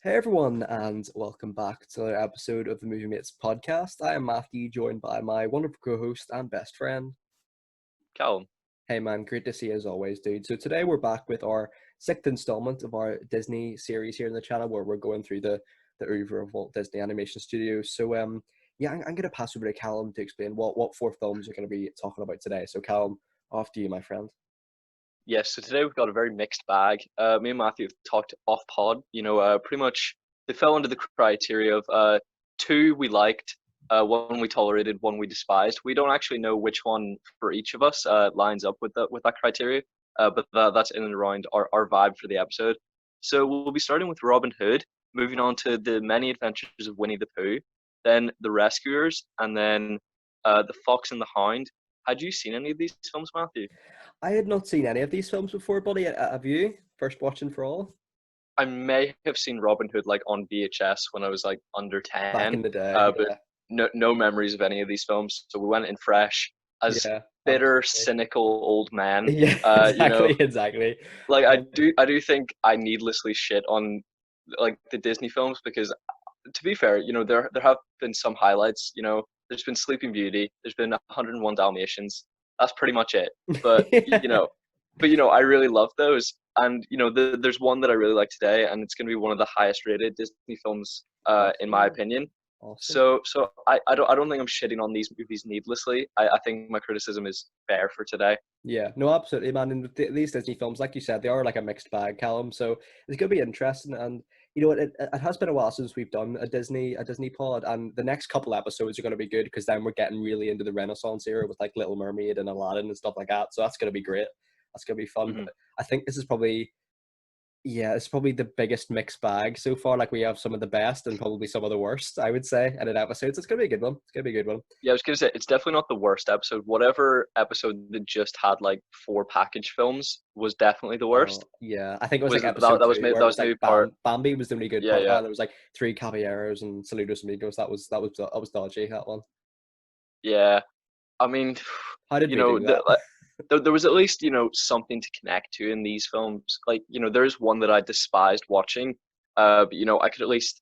Hey everyone, and welcome back to another episode of the Movie Mates podcast. I am Matthew, joined by my wonderful co-host and best friend. Callum. Hey man, great to see you as always, dude. So today we're back with our sixth installment of our Disney series here in the channel, where we're going through the oeuvre of Walt Disney Animation Studios. So I'm gonna pass over to Callum to explain what four films we're gonna be talking about today. So Callum, off to you, my friend. Yes, so today we've got a very mixed bag. Me and Matthew have talked off pod. Pretty much they fell under the criteria of two we liked, one we tolerated, one we despised. We don't actually know which one for each of us lines up with that criteria, but that's in and around our vibe for the episode. So we'll be starting with Robin Hood, moving on to the Many Adventures of Winnie the Pooh, then The Rescuers, and then The Fox and the Hound. Had you seen any of these films, Matthew? I had not seen any of these films before, buddy. Have you? First watching for all? I may have seen Robin Hood like on VHS when I was like under Back 10, in the day, but yeah. no memories of any of these films. So we went in fresh as Yeah, bitter, absolutely. cynical old men. Yeah, Uh, you know, exactly, exactly. like Um, I do think I needlessly shit on like the Disney films because to be fair, there have been some highlights. There's been Sleeping Beauty, there's been 101 Dalmatians. That's pretty much it. But I really love those. And there's one that I really like today, and it's going to be one of the highest rated Disney films, in my awesome, opinion. awesome. So I don't think I'm shitting on these movies needlessly. I think my criticism is fair for today. Yeah, no, absolutely, man. And these Disney films, like you said, they are like a mixed bag, Callum. So it's gonna be interesting. And you know what? It has been a while since we've done a Disney pod, and the next couple episodes are gonna be good because then we're getting really into the Renaissance era with like Little Mermaid and Aladdin and stuff like that. So that's gonna be great. That's gonna be fun. Hmm. But I think this is probably yeah, it's probably the biggest mixed bag so far. Like we have some of the best and probably some of the worst, I would say, in an episode. So it's gonna be a good one. It's gonna be a good one. Yeah, I was gonna say it's definitely not the worst episode. Whatever episode that just had like four package films was definitely the worst. Yeah, I think it was like Was episode that was two maybe where that it was was like maybe part. Bambi was the only good Yeah, part of yeah, that. There was like three caballeros and saludos amigos. That was dodgy, that one. yeah. I mean, How did you we know, do that? there was at least something to connect to in these films. Like there's one that I despised watching, but I could at least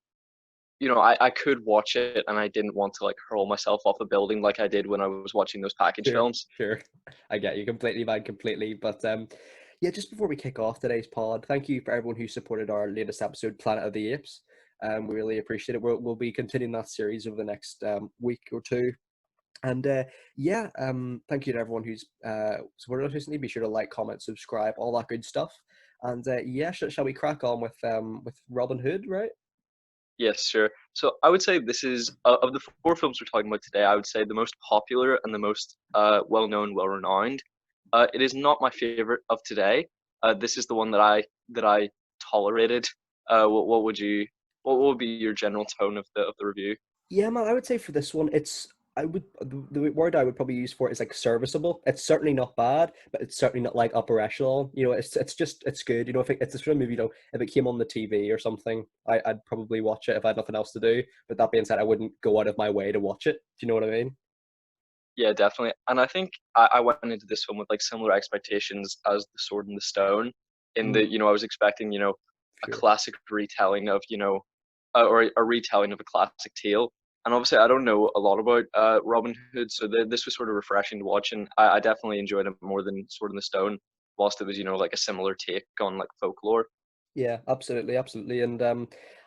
I could watch it and I didn't want to like hurl myself off a building like I did when I was watching those package Sure, films. sure. I get you completely, man, completely. But yeah, just before we kick off today's pod, thank you for everyone who supported our latest episode, Planet of the Apes. We really appreciate it. We'll be continuing that series over the next week or two. And yeah, thank you to everyone who's supported us recently. Be sure to like, comment, subscribe, all that good stuff. And yeah, shall we crack on with Robin Hood, right? Yes, sure. So I would say this is of the four films we're talking about today. I would say the most popular and the most well-known, well-renowned. It is not my favorite of today. This is the one that I tolerated. What would you what would be your general tone of the review? Yeah, man, I would say for this one, I would the word I would probably use for it is like serviceable. It's certainly not bad, but it's certainly not like upper echelon. You know, it's good. You know, if it's a sort of movie, if it came on the TV or something, I'd probably watch it if I had nothing else to do. But that being said, I wouldn't go out of my way to watch it. Do you know what I mean? Yeah, definitely. And I think I went into this film with like similar expectations as The Sword and the Stone, in Mm, that I was expecting a sure. classic retelling of or a retelling of a classic tale. And obviously, I don't know a lot about Robin Hood, so this was sort of refreshing to watch, and I definitely enjoyed it more than Sword in the Stone, whilst it was like a similar take on like folklore. Yeah, absolutely, absolutely. And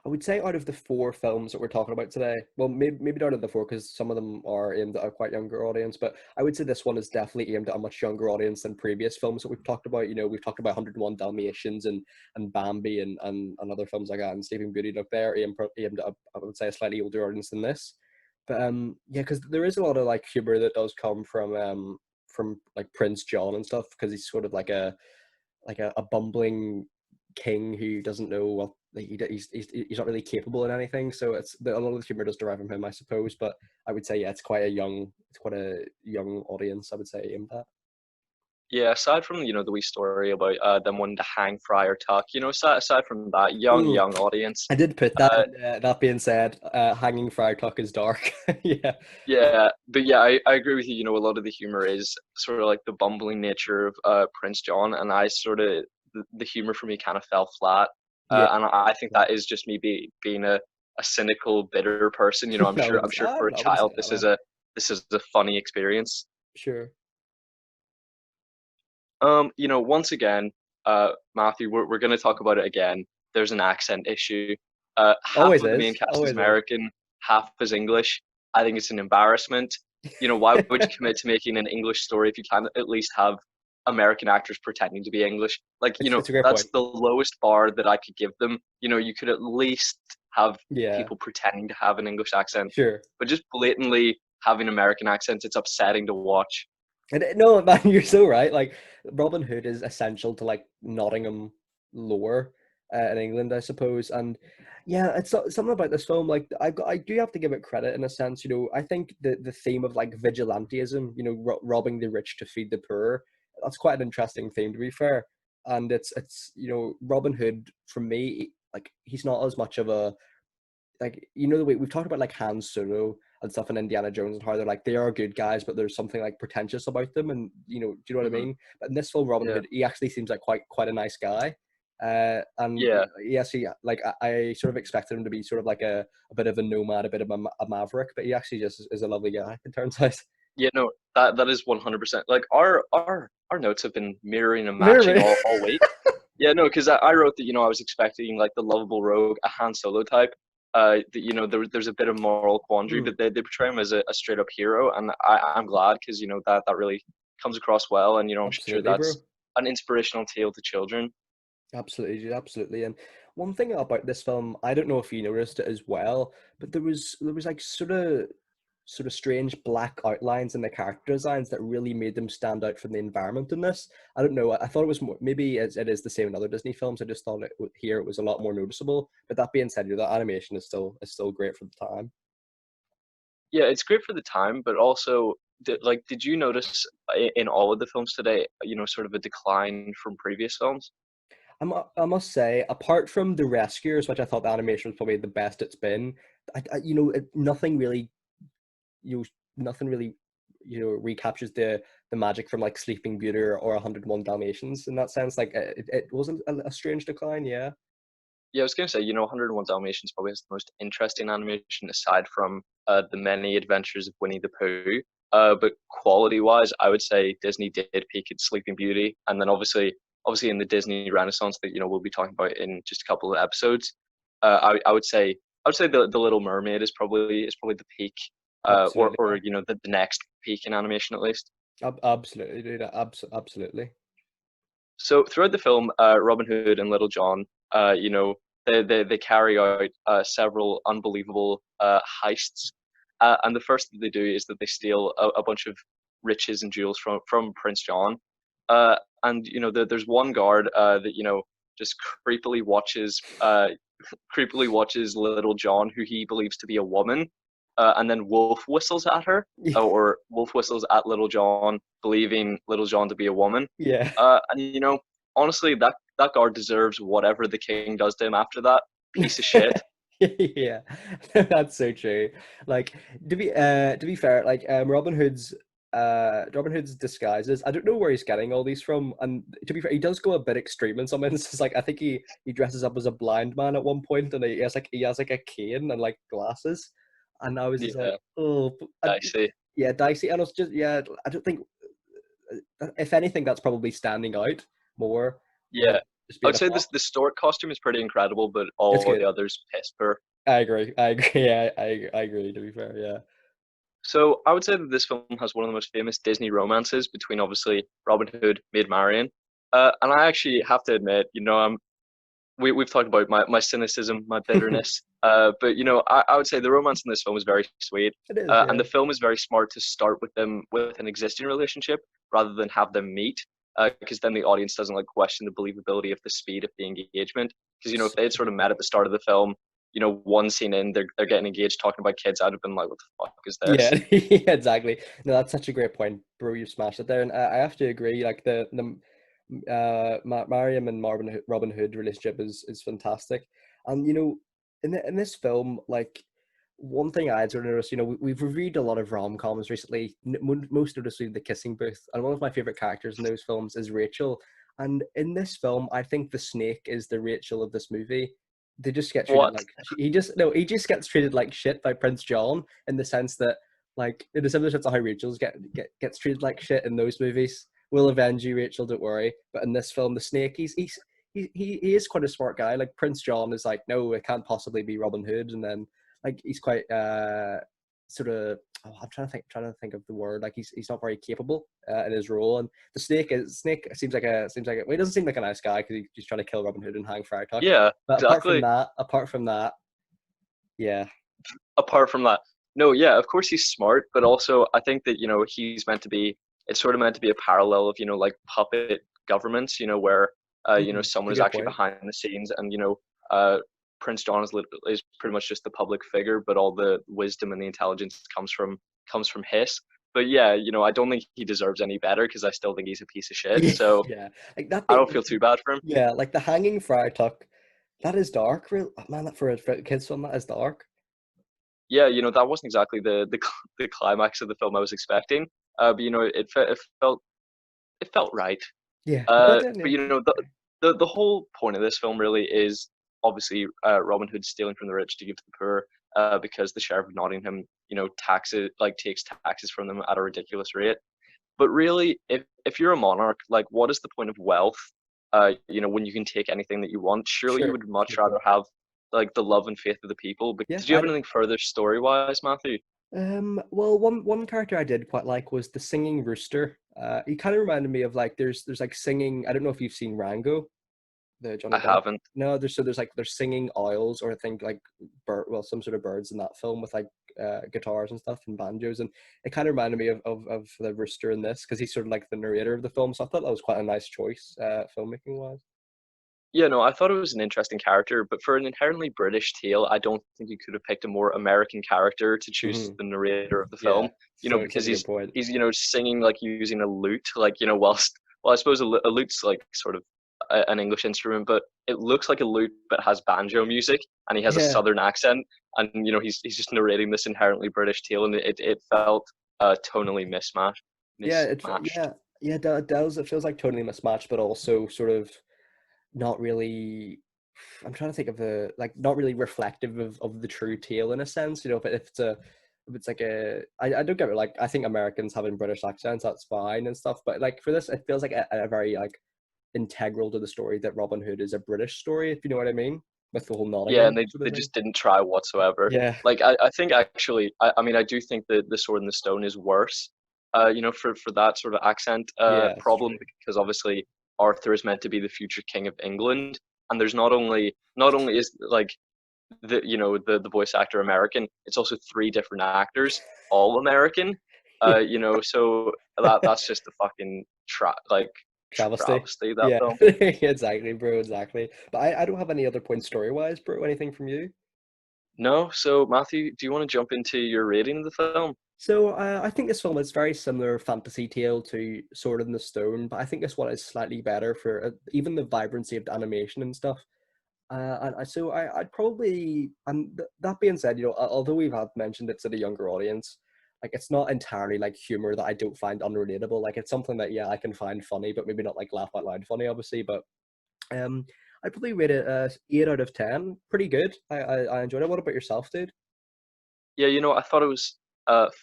I would say out of the four films that we're talking about today, well, maybe not out of the four because some of them are aimed at a quite younger audience, but I would say this one is definitely aimed at a much younger audience than previous films that we've talked about. You know, we've talked about 101 Dalmatians and Bambi and other films like that and Sleeping Beauty. Look, they're aimed at I would say a slightly older audience than this. But yeah, because there is a lot of like humor that does come from like Prince John and stuff because he's sort of like a bumbling king who doesn't know what he's not really capable in anything. So a lot of the humor does derive from him, I suppose. But I would say yeah, it's quite a young audience. I would say aimed at. Yeah, aside from the wee story about them wanting to hang Friar Tuck, aside from that, Mm, young audience. I did put that. Uh, That being said, hanging Friar Tuck is dark. Yeah, Yeah, but yeah, I agree with you. A lot of the humor is sort of like the bumbling nature of Prince John, and I sort of the humor for me kind of fell flat. Yeah. And I think that is just me being a cynical, bitter person. I'm I sure wouldn't I'm say, sure for a I wouldn't say child that, man. this is a funny experience. Sure. Once again, Matthew, we're going to talk about it again. There's an accent issue. Half Always of the main is. cast is Always is. American, half is English. I think it's an embarrassment. Why would you commit to making an English story if you can't at least have American actors pretending to be English? Like, It's a great that's point. the lowest bar that I could give them. You could at least have Yeah. people pretending to have an English accent, Sure. but just blatantly having American accents, it's upsetting to watch. And no, man, you're so right. Like Robin Hood is essential to like Nottingham lore in England, I suppose. And yeah, it's something about this film. Like I do have to give it credit in a sense. I think the theme of like vigilantism, robbing the rich to feed the poor. That's quite an interesting theme, to be fair. And it's Robin Hood for me, like he's not as much of a like the way we've talked about like Han Solo and stuff in Indiana Jones and how they're like they are good guys, but there's something like pretentious about them, and do you know what I Hmm. mean? But in this film, Robin Yeah, Hood, he actually seems like quite a nice guy, and yeah. yes, he like I sort of expected him to be sort of like a bit of a nomad, a bit of a maverick, but he actually just is a lovely guy. It turns out. Yeah, no, that is 100%. Like our notes have been mirroring and matching Very. all week. Yeah, no, because I wrote that I was expecting like the lovable rogue, a Han Solo type. That there's a bit of moral quandary, Mm, but they portray him as a straight up hero, and I'm glad because that really comes across well, and I'm sure absolutely, bro. that's an inspirational tale to children. Absolutely, dude, absolutely. And one thing about this film, I don't know if you noticed it as well, but there was like sort of strange black outlines in the character designs that really made them stand out from the environment in this. I don't know. I thought it was more, maybe it is the same in other Disney films. I just thought here it was a lot more noticeable. But that being said, the animation is still great for the time. Yeah, it's great for the time, but also did you notice in all of the films today, sort of a decline from previous films? I must say, apart from the Rescuers, which I thought the animation was probably the best it's been, nothing really you know, nothing really recaptures the magic from like Sleeping Beauty or 101 Dalmatians in that sense. Like it wasn't a strange decline, yeah. Yeah, I was gonna say, 101 Dalmatians probably has the most interesting animation aside from the many adventures of Winnie the Pooh. But quality-wise, I would say Disney did peak at Sleeping Beauty, and then obviously in the Disney Renaissance that we'll be talking about in just a couple of episodes. I would say the Little Mermaid is probably the peak, or Absolutely, or yeah. the next peak in animation at least. Absolutely, dude. Absolutely. So throughout the film, Robin Hood and Little John, they carry out several unbelievable heists, and the first that they do is that they steal a bunch of riches and jewels from Prince John, and there's one guard that just creepily watches Little John, who he believes to be a woman, and then wolf whistles at her, or wolf whistles at Little John, believing Little John to be a woman. Yeah. And honestly, that guard deserves whatever the king does to him after that. Piece of shit. Yeah, that's so true. Like to be fair, like Robin Hood's disguises. I don't know where he's getting all these from, and to be fair, he does go a bit extreme in some instances. Like I think he dresses up as a blind man at one point, and he has like a cane and like glasses, and I was just like, Yeah, oh, dicey. yeah, dicey. And it's just yeah, I don't think if anything that's probably standing out more than Yeah, just I being would a say fox. the stork costume is pretty incredible, but It's all good. the others piss poor. I agree. I agree. Yeah, I agree. To be fair, yeah. So I would say that this film has one of the most famous Disney romances between obviously Robin Hood, Maid Marian, and I actually have to admit, we've talked about my cynicism, my bitterness, but I would say the romance in this film is very sweet, It is. and Yeah. the film is very smart to start with them with an existing relationship rather than have them meet, because then the audience doesn't like question the believability of the speed of the engagement. Because if So they had sort of met at the start of the film, one scene in, they're getting engaged, talking about kids, I'd have been like, what the fuck is yeah, this? yeah, exactly. No, that's such a great point, bro. You smashed it there, and I have to agree. Like the Mariam and Robin Hood relationship is fantastic, and in this film, like one thing I had sort of noticed, we've reviewed a lot of rom-coms recently, most noticeably The Kissing Booth, and one of my favorite characters in those films is Rachel. And in this film, I think the snake is the Rachel of this movie. They just get treated What? like he just gets treated like shit by Prince John in the sense that like in the similar sense of how Rachel's gets treated like shit in those movies. We'll avenge you, Rachel. Don't worry. But in this film, the snake, he is quite a smart guy. Like Prince John is like, no, it can't possibly be Robin Hood, and then like he's quite sort of. Oh, I'm trying to think of the word. Like he's not very capable in his role, and the snake seems like well, he doesn't seem like a nice guy because he's trying to kill Robin Hood and hang Friartuck. Yeah, But exactly. apart from that, yeah, Apart from that, no, yeah, of course he's smart, but also I think that he's meant to be. It's sort of meant to be a parallel of like puppet governments, where it's someone a is good actually point. behind the scenes, and uh, Prince John is pretty much just the public figure, but all the wisdom and the intelligence comes from his. But yeah, I don't think he deserves any better because I still think he's a piece of shit. Yeah, So yeah, like that I bit. don't feel too bad for him. Yeah, like the hanging Friartuck. That is dark, real man. That for a kids film, that is dark. Yeah, that wasn't exactly the climax of the film I was expecting. But it felt right. Yeah, no, it didn't. But Yeah. the whole point of this film really is obviously Robin Hood stealing from the rich to give to the poor, because the sheriff of Nottingham, taxes like takes taxes from them at a ridiculous rate. But really, if you're a monarch, like what is the point of wealth? When you can take anything that you want, surely you Sure, would it's a much good rather point. have like the love and faith of the people. But Yeah, did you have anything further story wise, Matthew? well, one character I did quite like was the singing rooster. He kind of reminded me of like there's like singing. I don't know if you've seen Rango, the Johnny I Depp. haven't. No, there's singing owls or I think like some sort of birds in that film with like guitars and stuff and banjos, and it kind of reminded me of the rooster in this because he's sort of like the narrator of the film. So I thought that was quite a nice choice, filmmaking wise. Yeah, no, I thought it was an interesting character, but for an inherently British tale, I don't think you could have picked a more American character to choose as Hmm. the narrator of the Yeah, film. Because such a good point. he's singing like using a lute, like whilst well, I suppose a lute's like sort of an English instrument, but it looks like a lute but has banjo music, and he has a Yeah, southern accent, and he's just narrating this inherently British tale, and it felt tonally mismatched, yeah, mismatched. it does. It feels like totally mismatched, but also sort of not really. I'm trying to think of the like not really reflective of the true tale in a sense. If it's like I don't get it. Like I think Americans having British accents, that's fine and stuff. But like for this, it feels like a very like integral to the story that Robin Hood is a British story, if you know what I mean, with the whole Yeah, Nottingham and they sort they of thing. just didn't try whatsoever. Yeah, Like I think actually, I mean I do think that the Sword in the Stone is worse. For that sort of accent yeah, it's problem, true. because obviously Arthur is meant to be the future king of England, and there's not only is like the voice actor American, it's also three different actors, all American. So that's just a fucking Travesty. travesty, that Yeah, film. exactly, bro, exactly. But I don't have any other points story wise, bro. Anything from you? No, so Matthew, do you want to jump into your rating of the film? So I think this film is very similar fantasy tale to Sword in the Stone, but I think this one is slightly better for even the vibrancy of the animation and stuff. I'd probably, and that being said, although we've had mentioned it's at a younger audience, like it's not entirely like humor that I don't find unrelatable. Like it's something that yeah I can find funny, but maybe not like laugh out loud funny, obviously. But um, I'd probably rate it 8 out of 10. Pretty good. I enjoyed it. What about yourself, dude? Yeah, I thought it was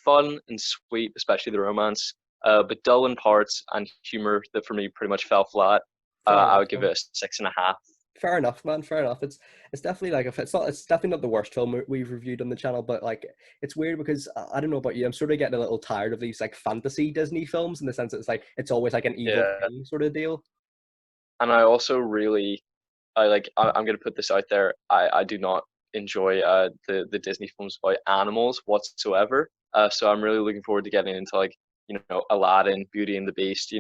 fun and sweet, especially the romance, but dull in parts and humor that for me pretty much fell flat. Fair I enough, would give man. it a 6.5. Fair enough, man. Fair enough. It's definitely like if it's definitely not the worst film we've reviewed on the channel, but like it's weird because I don't know about you, I'm sort of getting a little tired of these like fantasy Disney films in the sense that it's always like an evil Yeah, king sort of deal. and I also really, I'm gonna put this out there. I do not enjoy the Disney films about animals whatsoever. So I'm really looking forward to getting into like Aladdin, Beauty and the Beast.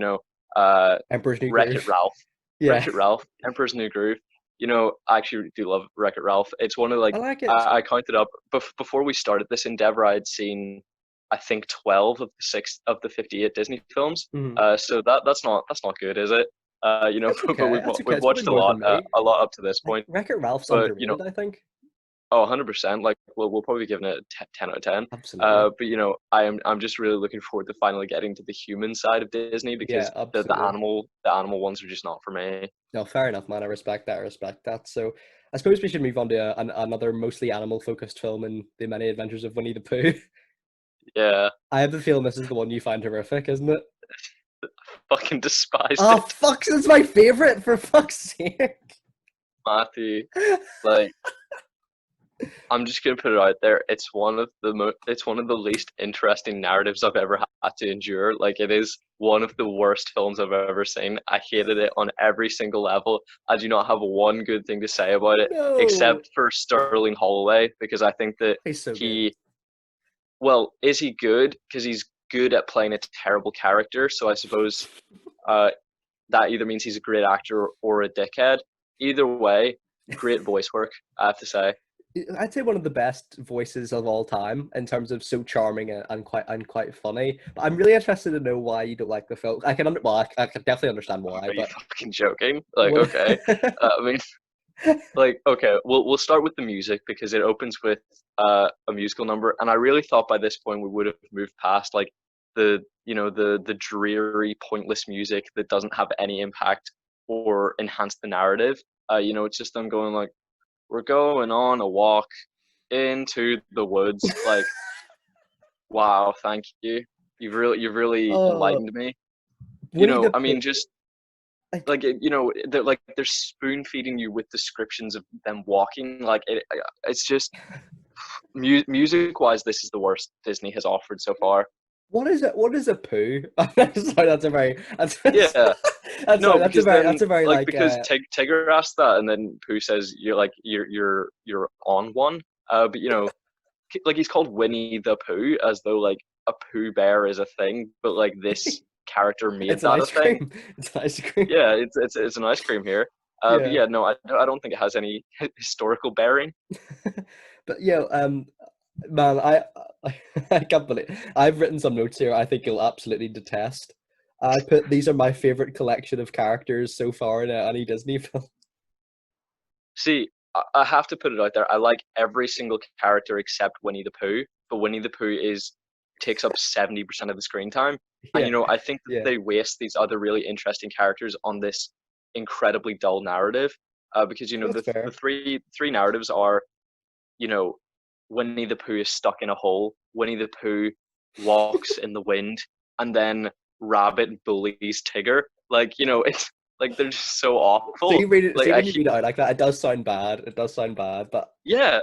Emperor's New Wreck It Groove. Ralph, Yeah, Wreck It Ralph, Emperor's New Groove. I actually do love Wreck It Ralph. It's one of I like like it. I counted up before we started this endeavor. I'd seen I think 12 of the 58 Disney films. Mhm. So that's not good, is it? That's But okay. we've That's okay. we've It's probably watched more than me. a lot up to this Like point. Wreck-It Ralph's But underrated, I think. Oh, 100%. Like we'll probably be giving it a 10 out of 10. Absolutely. But I'm just really looking forward to finally getting to the human side of Disney Yeah, because absolutely. the animal ones are just not for me. No, fair enough, man. I respect that. I respect that. So I suppose we should move on to another mostly animal-focused film in The Many Adventures of Winnie the Pooh. Yeah, I have the feeling this is the one you find horrific, isn't it? fucking despised Oh, it, fuck! It's my favorite, for fuck's sake. Matthew. Like I'm just gonna put it out there. It's one of the least interesting narratives I've ever had to endure. Like it is one of the worst films I've ever seen. I hated it on every single level. I do not have one good thing to say about it, No. except for Sterling Holloway, because I think that He's so good. he, well, is he good? Because he's good at playing a terrible character. So I suppose uh, that either means he's a great actor or a dickhead. Either way, great voice work, I have to say. I'd say one of the best voices of all time in terms of so charming and quite funny. But I'm really interested to know why you don't like the film. I can definitely understand why, Are you but fucking joking? Like, what? okay. I mean, like, okay, we'll start with the music because it opens with a musical number, and I really thought by this point we would have moved past like the dreary, pointless music that doesn't have any impact or enhance the narrative. It's just them going like, "We're going on a walk into the woods." Like, wow, thank you. You've really Oh, enlightened me. Winnie the I Pooh. mean, just Like, like they're spoon feeding you with descriptions of them walking. Like it's just music wise, this is the worst Disney has offered so far. what is it? What is a poo? Sorry, that's a very. Yeah, no, That's a because very. then That's a very like like. because Tigger asked that, and then Pooh says you're on one. But like he's called Winnie the Pooh as though like a Pooh Bear is a thing, but like this character made It's an that a ice thing. cream. It's an ice cream. Yeah, it's an ice cream here. But Yeah. yeah, no, I don't think it has any historical bearing. But yeah, man, I can't believe I've written some notes here. I think you'll absolutely detest. I put these are my favorite collection of characters so far in any Disney film. See, I have to put it out there. I like every single character except Winnie the Pooh, but Winnie the Pooh is takes up 70% of the screen time. And Yeah, I think that yeah, they waste these other really interesting characters on this incredibly dull narrative. Because that's the fair. three narratives are, you know, Winnie the Pooh is stuck in a hole, Winnie the Pooh walks in the wind, and then Rabbit bullies Tigger. Like, it's like they're just so awful. Like See when you read it out like that, it does sound bad. It does sound bad, but yeah,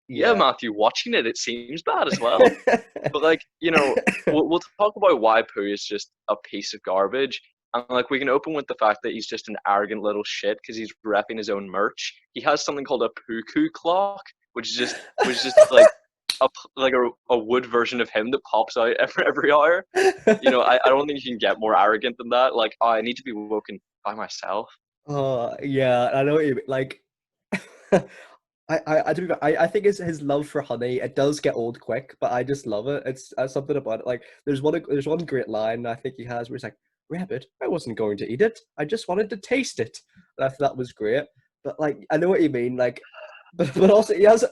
yeah, yeah. Matthew, watching it seems bad as well. But like, we'll talk about why Pooh is just a piece of garbage. And like, we can open with the fact that he's just an arrogant little shit because he's repping his own merch. He has something called a Pooh clock, which is just like a wood version of him that pops out every hour. I don't think you can get more arrogant than that. Like, oh, I need to be woken by myself. Oh yeah, I know what you mean. Like, I think it's his love for honey. It does get old quick, but I just love it. It's something about it. Like, there's one great line I think he has where he's like, "Rabbit, I wasn't going to eat it. I just wanted to taste it." And I thought that was great. But like, I know what you mean. Like, but also he has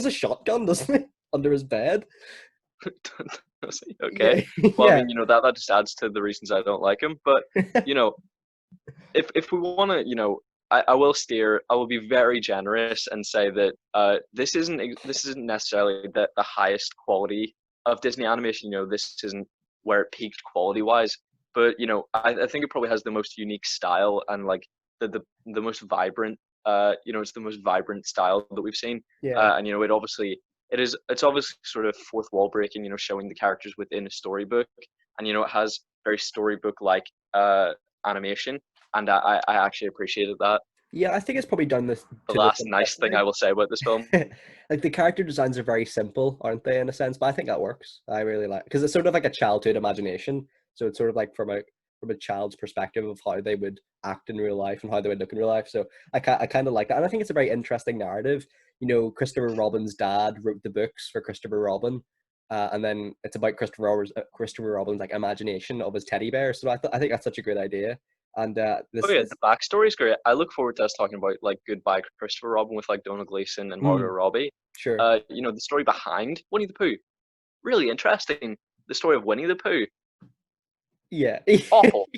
a shotgun, doesn't he, under his bed? Okay. Yeah, Well, I yeah. mean, that just adds to the reasons I don't like him. But you know, if we want to, I will be very generous and say that this isn't necessarily the highest quality of Disney animation. This isn't where it peaked quality wise, but I think it probably has the most unique style and like the most vibrant. It's the most vibrant style that we've seen, Yeah. and it's obviously sort of fourth wall breaking. Showing the characters within a storybook, and it has very storybook like animation, and I actually appreciated that. Yeah, I think it's probably done this The to this last nice thing intentionally. I will say about this film. Like the character designs are very simple, aren't they, in a sense? But I think that works. I really like because it's sort of like a childhood imagination. So it's sort of like from a child's perspective of how they would act in real life and how they would look in real life. So I kind of like that, and I think it's a very interesting narrative. Christopher Robin's dad wrote the books for Christopher Robin, and then it's about Christopher Robin's like imagination of his teddy bear. So I think that's such a great idea. And Oh yeah, the backstory is great. I look forward to us talking about like Goodbye Christopher Robin with like Donald Gleason and Margot mm, Robbie. sure. The story behind Winnie the Pooh, really interesting. The story of Winnie the Pooh, Yeah. awful.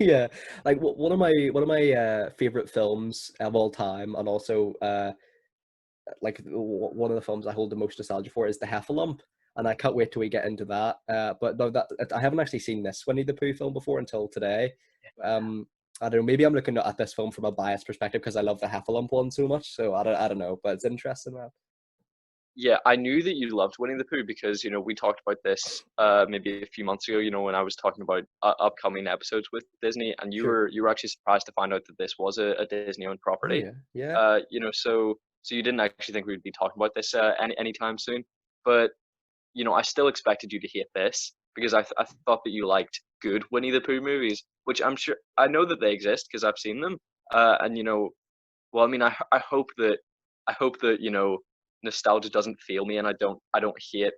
Yeah, like one of my favorite films of all time, and also like one of the films I hold the most nostalgia for is The Heffalump, and I can't wait till we get into that. But no, that I haven't actually seen this Winnie the Pooh film before until today. I don't know. Maybe I'm looking at this film from a biased perspective because I love the Heffalump one so much. So I don't know, but it's interesting, man. Yeah, I knew that you loved Winnie the Pooh because we talked about this maybe a few months ago. When I was talking about upcoming episodes with Disney, and you Sure. were you were actually surprised to find out that this was a Disney-owned Oh property. yeah, yeah. So you didn't actually think we would be talking about this anytime soon, but I still expected you to hate this because I thought that you liked good Winnie the Pooh movies, which I know that they exist because I've seen them. And well, I mean, I hope that nostalgia doesn't fail me, and I don't hate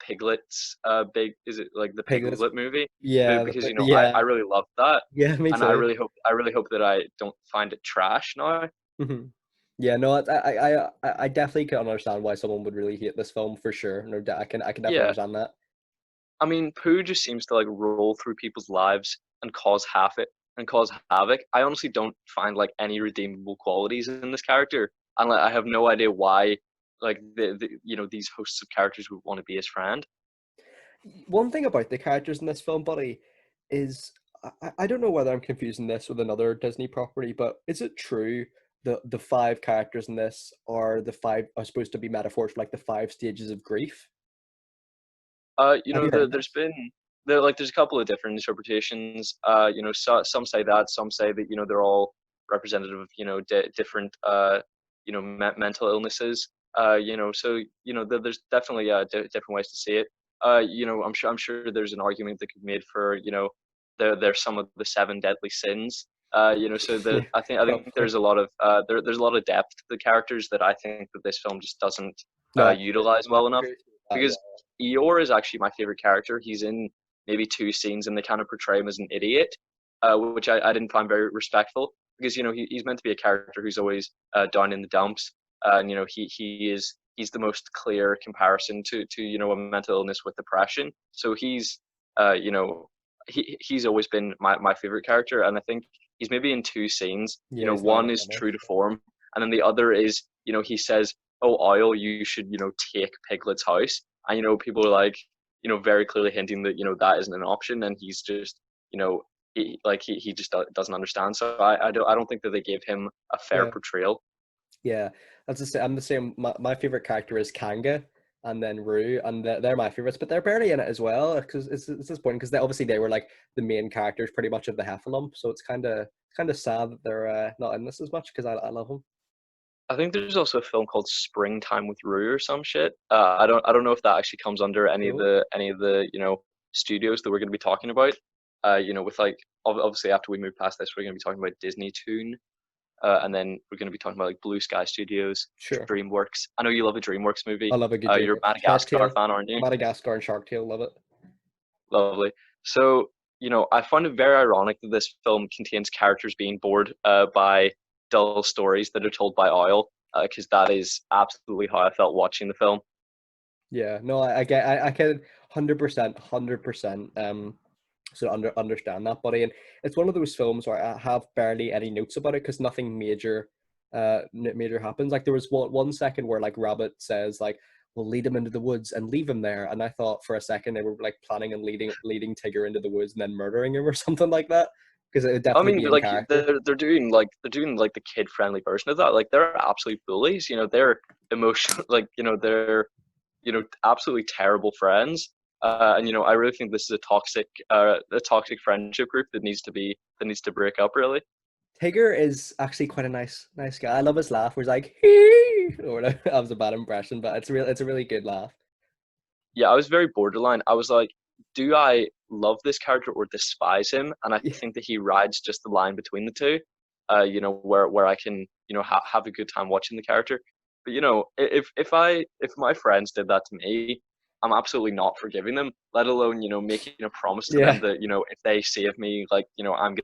Piglet's big is it like the Piglets. Piglet movie, Yeah, because I yeah, really love that, yeah. Me and I too. really hope that I don't find it trash now. Mhm. Yeah, no, I definitely can understand why someone would really hate this film for sure. No, I can definitely Yeah, understand that. I mean, Pooh just seems to like roll through people's lives and cause havoc. I honestly don't find like any redeemable qualities in this character, and like I have no idea why like these hosts of characters would want to be his friend. One thing about the characters in this film, buddy, is I don't know whether I'm confusing this with another Disney property, but is it true that the five characters in this are the five are supposed to be metaphors for like the five stages of grief? Have you heard There's this? been there's a couple of different interpretations. Some say that, some say that they're all representative of different mental illnesses. So there's definitely different ways to see it. I'm sure there's an argument that could be made for they're some of the seven deadly sins. So Yeah, I think probably. there's a lot of depth to the characters that I think that this film just doesn't No, utilize I well enough, agree with that. because Eeyore is actually my favorite character. He's in maybe two scenes, and they kind of portray him as an idiot, which I didn't find very respectful, because he's meant to be a character who's always down in the dumps, and he's the most clear comparison to a mental illness with depression. So uh, you know he's always been my favorite character, and I think he's maybe in two scenes. Yeah, he's not in One it is that true much. to form, and then the other is he says, "Oh, Oil, you should take Piglet's house," and people are like very clearly hinting that that isn't an option, and he's just you know he just doesn't understand. So I don't think that they gave him a fair Yeah, portrayal. yeah. That's the same. I'm the same. My favorite character is Kanga, and then Roo, and they're my favorites, but they're barely in it as well. Because it's disappointing because they were like the main characters pretty much of the Heffalump, so it's kind of sad that they're not in this as much because I love them. I think there's also a film called Springtime with Rue or some shit. I don't know if that actually comes under any of Cool. the studios that we're going to be talking about. With like obviously after we move past this, we're going to be talking about Disney Toon, and then we're going to be talking about like Blue Sky Studios, Sure. DreamWorks. I know you love a DreamWorks I movie. love a good You're a DreamWorks. Shark Madagascar Tale, fan, aren't you? Madagascar and Shark Tale, love it. Lovely. So, I find it very ironic that this film contains characters being bored by dull stories that are told by Oil, because that is absolutely how I felt watching the film. Yeah, no, I get, I can 100%, so understand that, buddy. And it's one of those films where I have barely any notes about it because nothing major, major happens. Like there was one second where like Rabbit says like, "We'll lead him into the woods and leave him there," and I thought for a second they were like planning on leading Tigger into the woods and then murdering him or something like that because it would I definitely mean, be in like character. they're doing like the kid friendly version of that. Like they're absolute bullies. They're emotional. Like they're absolutely terrible friends. And I really think this is a toxic friendship group that needs to break up. Really. Tigger is actually quite a nice guy. I love his laugh where he's like, "Hee!" or whatever. That was a bad impression, but it's a really good laugh. Yeah, I was very borderline. I was like, do I love this character or despise him? And I Yeah, think that he rides just the line between the two, where I can, have a good time watching the character. But if my friends did that to me, I'm absolutely not forgiving them, let alone, making a promise to them Yeah. that, if they save me, like, I'm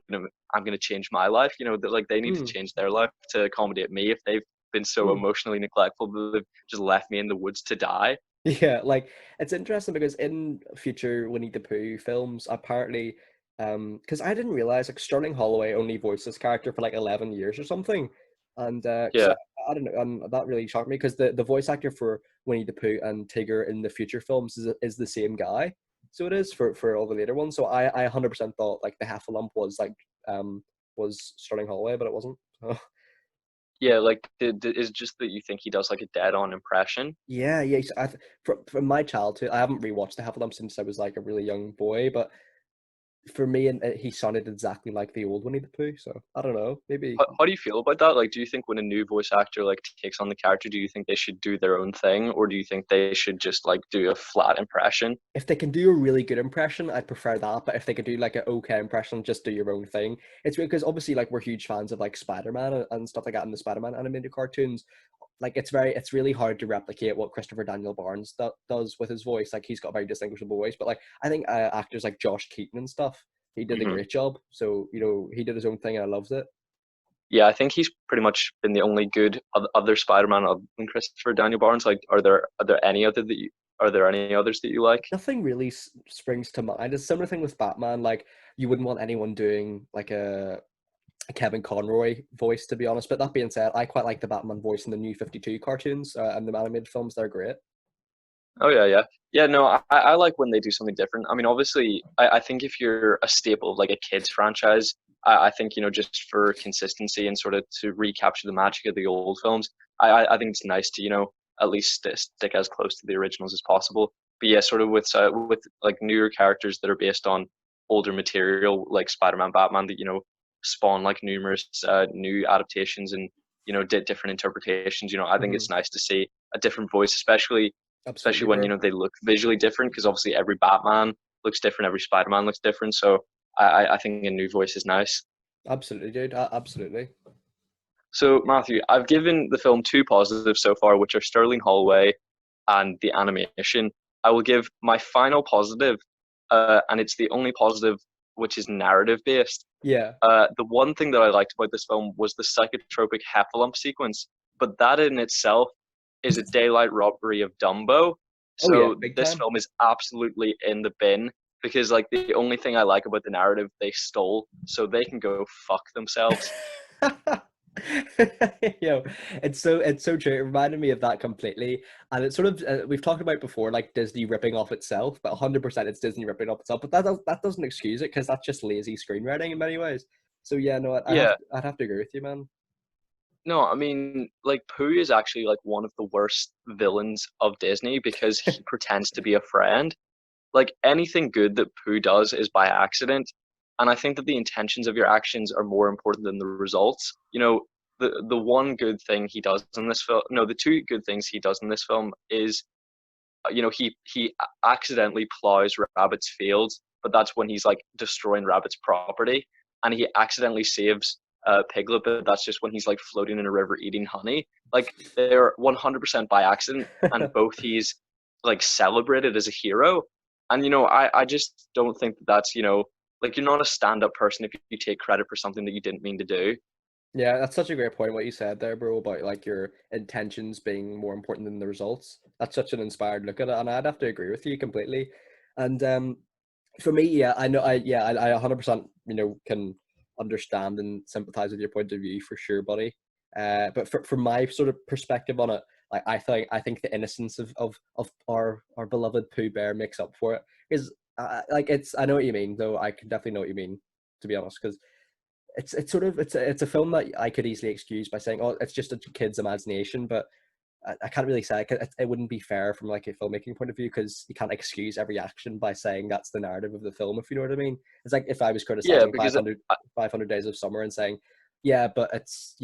gonna change my life, that like they need to Hmm. change their life to accommodate me if they've been so Hmm. emotionally neglectful that they've just left me in the woods to die. Yeah, like it's interesting because in future Winnie the Pooh films, apparently, because I didn't realize like Sterling Holloway only voiced this character for like 11 years or something, and so Yeah. I don't know, and that really shocked me because the voice actor for Winnie the Pooh and Tigger in the future films is the same guy, so it is for all the later ones. So I 100% thought like the Heffalump was Sterling Holloway, but it wasn't. So. Yeah, like is just that you think he does like a dead on impression. Yeah, yeah. From my childhood, I haven't rewatched The Half since I was like a really young boy, but for me, and he sounded exactly like the old Winnie the Pooh. So I don't know, maybe How do you feel about that? Like, do you think when a new voice actor like takes on the character, do you think they should do their own thing, or do you think they should just like do a flat impression? if they can do a really good impression, I'd prefer that. But if they could do like an okay impression, just do your own thing. It's weird because obviously, like we're huge fans of like Spider-Man and stuff like that in the Spider-Man animated cartoons. Like it's really hard to replicate what Christopher Daniel Barnes does with his voice. Like he's got a very distinguishable voice, but like I think actors like Josh Keaton and stuff, he did a Hmm. great job. So he did his own thing and I loved it. Yeah, I think he's pretty much been the only good other Spider-Man other than Christopher Daniel Barnes. Like, are there any others that you like? Nothing really springs to mind. It's a similar thing with Batman. Like you wouldn't want anyone doing like a Kevin Conroy voice, to be honest. But that being said, I quite like the Batman voice in the new 52 cartoons and the animated films. They're great. Oh yeah, yeah, yeah. No, I like when they do something different. I mean, obviously, I think if you're a staple of like a kids franchise, I think just for consistency and sort of to recapture the magic of the old films, I think it's nice to at least stick as close to the originals as possible. But yeah, sort of with like newer characters that are based on older material, like Spider-Man, Batman, that spawn like numerous new adaptations and different interpretations. I think Hmm. it's nice to see a different voice, especially Absolutely, when bro. they look visually different because obviously every Batman looks different, every Spider-Man looks different. So I think a new voice is nice. Absolutely, dude. Absolutely. So Matthew, I've given the film two positives so far, which are Sterling Holloway and the animation. I will give my final positive, and it's the only positive which is narrative based. Yeah. The one thing that I liked about this film was the psychotropic heffalump sequence, but that in itself is a daylight robbery of Dumbo. Oh yeah, So big this time. film is absolutely in the bin because like the only thing I like about the narrative they stole, so they can go fuck themselves. Yo, it's so true. It reminded me of that completely, and it's sort of we've talked about before, like Disney ripping off itself, but 100% it's Disney ripping off itself. But that doesn't excuse it because that's just lazy screenwriting in many ways. So yeah, no, Yeah, I'd have to agree with you, man. no, I mean, like Pooh is actually like one of the worst villains of Disney because he pretends to be a friend. Like anything good that Pooh does is by accident. And I think that the intentions of your actions are more important than the results. The one good thing he does in this film, no, the two good things he does in this film is, he accidentally plows Rabbit's fields, but that's when he's like destroying Rabbit's property, and he accidentally saves Piglet, but that's just when he's like floating in a river eating honey. Like they're 100% by accident, and both he's like celebrated as a hero. And I just don't think that that's like you're not a stand-up person if you take credit for something that you didn't mean to do. Yeah, that's such a great point what you said there, bro, about like your intentions being more important than the results. That's such an inspired look at it, and I'd have to agree with you completely. And for me, yeah, I know, I 100% can understand and sympathize with your point of view for sure, buddy. But from my sort of perspective on it, like I think the innocence of our beloved Pooh Bear makes up for it. Because like I know what you mean, though. I can definitely know what you mean, to be honest, because it's sort of it's a film that I could easily excuse by saying, oh, it's just a kid's imagination, but I can't really say it wouldn't be fair from like a filmmaking point of view because you can't excuse every action by saying that's the narrative of the film, if you know what I mean. It's like if I was Yeah, criticizing because 500 Days of Summer and saying, yeah, but it's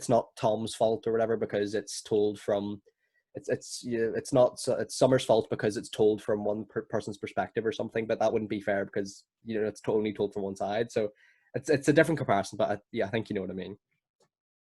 not Tom's fault or whatever because it's told from it's not so it's Summer's fault because it's told from one person's perspective or something, but that wouldn't be fair because it's only told from one side. So it's a different comparison, but yeah, I think you know what I mean.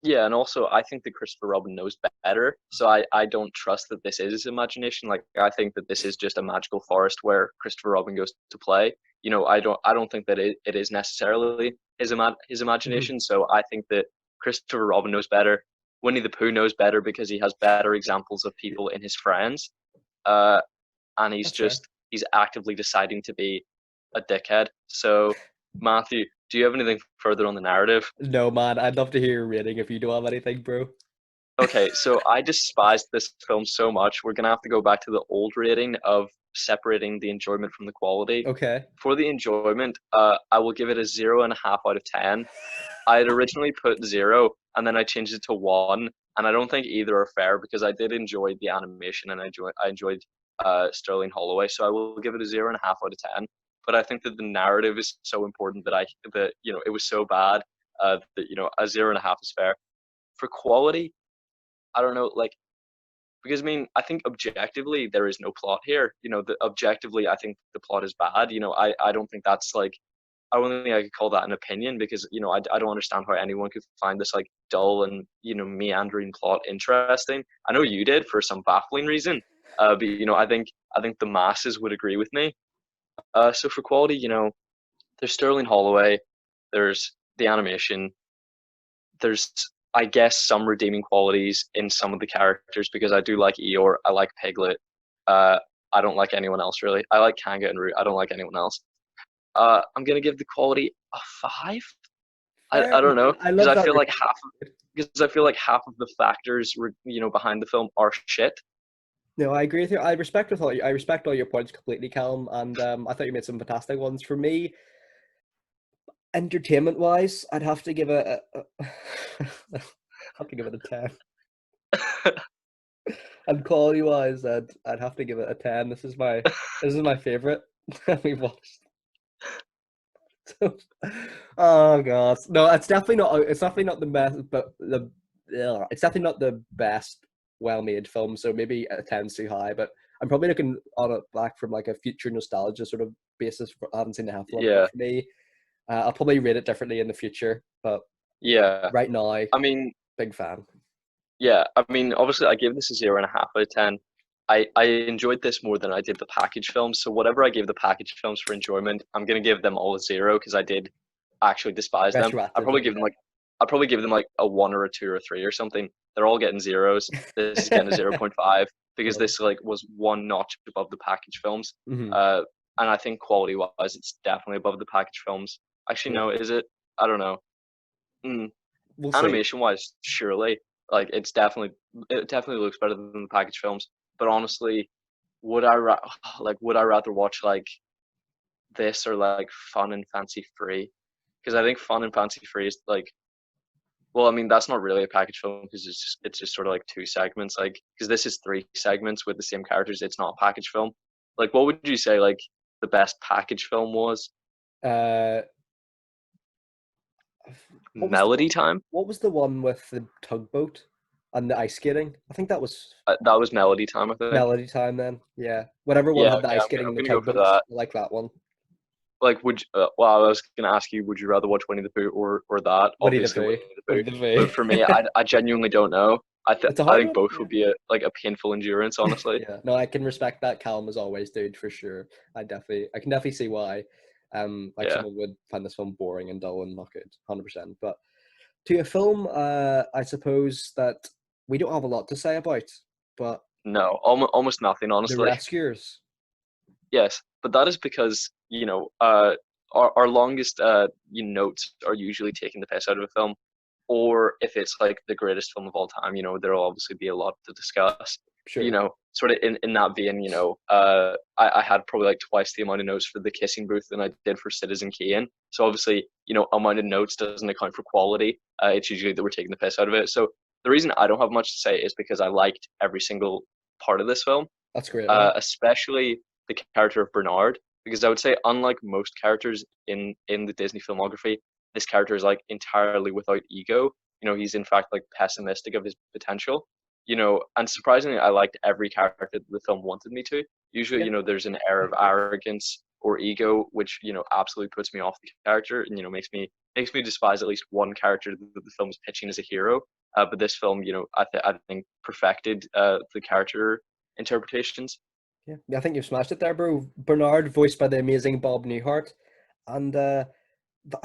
Yeah, and also I think that Christopher Robin knows better, so I don't trust that this is his imagination. Like I think that this is just a magical forest where Christopher Robin goes to play. I don't think that it is necessarily his Hmm. imagination. So I think that Christopher Robin knows better. Winnie the Pooh knows better because he has better examples of people in his friends. Uh, and That's fair. he's actively deciding to be a dickhead. So Matthew, do you have anything further on the narrative? No, man, I'd love to hear your rating if you do have anything, bro. Okay, so I despised this film so much. We're gonna have to go back to the old rating of separating the enjoyment from the quality. Okay. For the enjoyment, I will give it a 0.5 out of 10. I had originally put 0, and then I changed it to 1, and I don't think either are fair because I did enjoy the animation and I enjoyed Sterling Holloway, so I will give it a 0.5 out of 10. But I think that the narrative is so important that it was so bad that a 0.5 is fair. For quality, I don't know, like because I think objectively there is no plot here. Objectively I think the plot is bad. I don't think that's like I don't think I could call that an opinion because I don't understand how anyone could find this like dull and meandering plot interesting. I know you did for some baffling reason, but I think the masses would agree with me. So for quality, there's Sterling Holloway, there's the animation, there's I guess some redeeming qualities in some of the characters because I do like Eeyore, I like Piglet. Uh, I don't like anyone else really. I like Kanga and Root. I don't like anyone else. I'm gonna give the quality a 5. I Fair. don't know I love that. because I feel like half of the factors behind the film are shit. No, I agree with you. I respect all your points completely, Callum, and I thought you made some fantastic ones. For me, entertainment wise, I'd have to give it have to give it a 10. And quality wise, I'd have to give it a 10. This is my favorite we've watched. So, oh god, no, it's definitely not the best, but it's definitely not the best well-made film. So maybe a 10's too high, but I'm probably looking on it back from like a future nostalgia sort of basis. I haven't seen the half one, but Yeah, for me, I'll probably rate it differently in the future. But yeah. right now, I mean, big fan. yeah. I mean, obviously, I gave this a 0.5 out of 10. I enjoyed this more than I did the package films. So whatever I gave the package films for enjoyment, I'm gonna give them all a 0 because I did actually despise them. Retroactively, I'd probably give them like a 1 or a 2 or a 3 or something. They're all getting zeros. This is getting a yeah. 0.5 because Love it. this like was one notch above the package films. Hmm. Uh, and I think quality wise, it's definitely above the package films. Actually, Cool. no, is it? I don't know. Mm, We'll see. Animation wise, surely, like it definitely looks better than the package films. But honestly, would I rather watch like this or like Fun and Fancy Free? Because I think Fun and Fancy Free is like, well, I mean that's not really a package film because it's just sort of like 2 segments. Like because this is 3 segments with the same characters. It's not a package film. Like what would you say like the best package film was? Uh, what was the Melody Time. what was the one with the tugboat and the ice skating? I think that was That was Melody Time, I think. Melody Time then. Yeah. Whatever one Yeah, had the okay, ice I'm skating I'm and the gonna go for tugboats. that. I like that one. Like, well, I was gonna ask you, would you rather watch Winnie the Pooh or that? Winnie the Obviously, Pooh. Winnie the Winnie Pooh. the But Pooh. for me, I genuinely don't know. It's a I hard think one. both Yeah. would be a painful endurance, honestly. Yeah. No, I can respect that. Callum as always, dude, for sure. I can definitely see why. Like Yeah. someone would find this film boring and dull and not good, 100%. But to a film, I suppose that we don't have a lot to say about, but No, almost nothing, The honestly. Rescuers. Yes, but that is because our longest notes are usually taking the piss out of a film, or if it's like the greatest film of all time, there'll obviously be a lot to discuss. Sure. Sort of in that vein, I had probably like twice the amount of notes for The Kissing Booth than I did for Citizen Kane. So obviously, amount of notes doesn't account for quality. It's usually that we're taking the piss out of it. So the reason I don't have much to say is because I liked every single part of this film, That's great, man. especially the character of Bernard, because I would say unlike most characters in the Disney filmography, this character is like entirely without ego. He's in fact like pessimistic of his potential. And surprisingly, I liked every character that the film wanted me to. Usually, Yeah. there's an air of arrogance or ego, which absolutely puts me off the character and makes me makes me despise at least one character that the film is pitching as a hero. But this film, I think perfected the character interpretations. Yeah, I think you've smashed it there, bro. Bernard, voiced by the amazing Bob Newhart, and I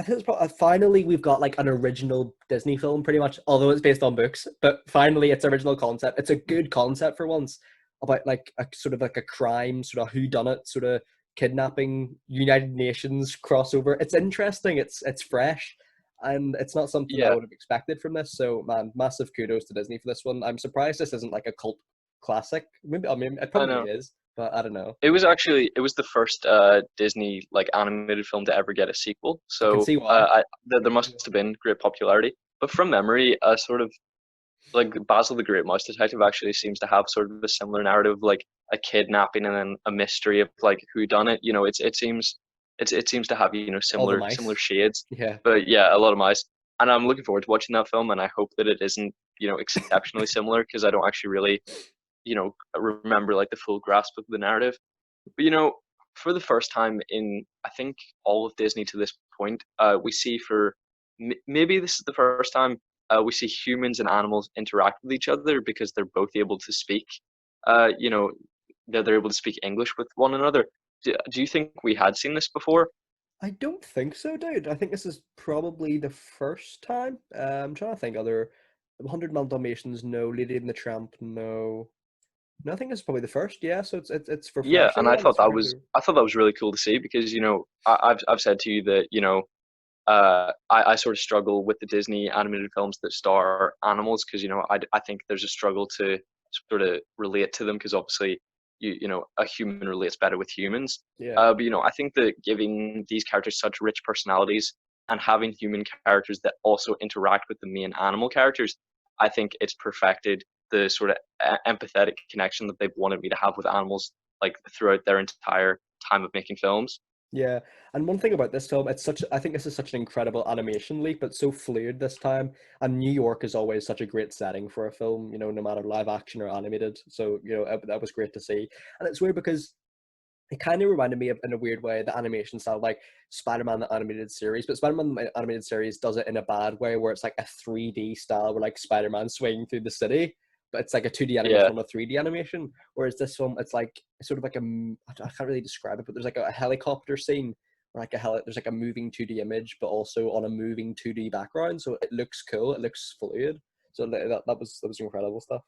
think it's probably, finally we've got like an original Disney film, pretty much. Although it's based on books, but finally it's original concept. It's a good concept for once about like a sort of like a crime, sort of whodunit, sort of kidnapping, United Nations crossover. It's interesting. It's fresh, and it's not something I Yeah, would have expected from this. So man, massive kudos to Disney for this one. I'm surprised this isn't like a cult classic. Maybe I mean it I probably know. is, but I don't know. It was the first Disney like animated film to ever get a sequel. I can So see why. there must have been great popularity. But from memory, sort of like Basil the Great Mouse Detective actually seems to have sort of a similar narrative, like a kidnapping and then a mystery of like who done it. It seems to have All the similar mice. shades. Yeah. But yeah, a lot of mice. And I'm looking forward to watching that film, and I hope that it isn't exceptionally similar because I don't actually really remember like the full grasp of the narrative. But for the first time in I think all of Disney to this point, we see maybe this is the first time we see humans and animals interact with each other because they're both able to speak. Uh, you know, they're able to speak English with one another. Do you think we had seen this before? I don't think so, dude. I think this is probably the first time. I'm trying to think other 100 Mile Dalmatians, no. Lady and the Tramp, no. No, I think this is probably the first. Yeah, so it's Yeah, and refreshing one. It's refreshing. I thought that was really cool to see because I've said to you that I sort of struggle with the Disney animated films that star animals because I think there's a struggle to sort of relate to them because obviously a human relates better with humans. Yeah, But I think that giving these characters such rich personalities and having human characters that also interact with the main animal characters, I think it's perfected the sort of empathetic connection that they've wanted me to have with animals like throughout their entire time of making films. yeah. And one thing about this film, I think this is such an incredible animation leap. It's so fluid this time. And New York is always such a great setting for a film, no matter live action or animated. So, that was great to see. And it's weird because it kind of reminded me of, in a weird way, the animation style, like Spider-Man the animated series. But Spider-Man the animated series does it in a bad way, where it's like a 3D style, where like Spider-Man swinging through the city, but it's like a 2D Yeah. animation on a 3D animation. Whereas this film, it's like sort of like I can't really describe it, but there's like a helicopter scene, or like there's like a moving 2D image, but also on a moving 2D background, so it looks cool, it looks fluid. So that was incredible stuff.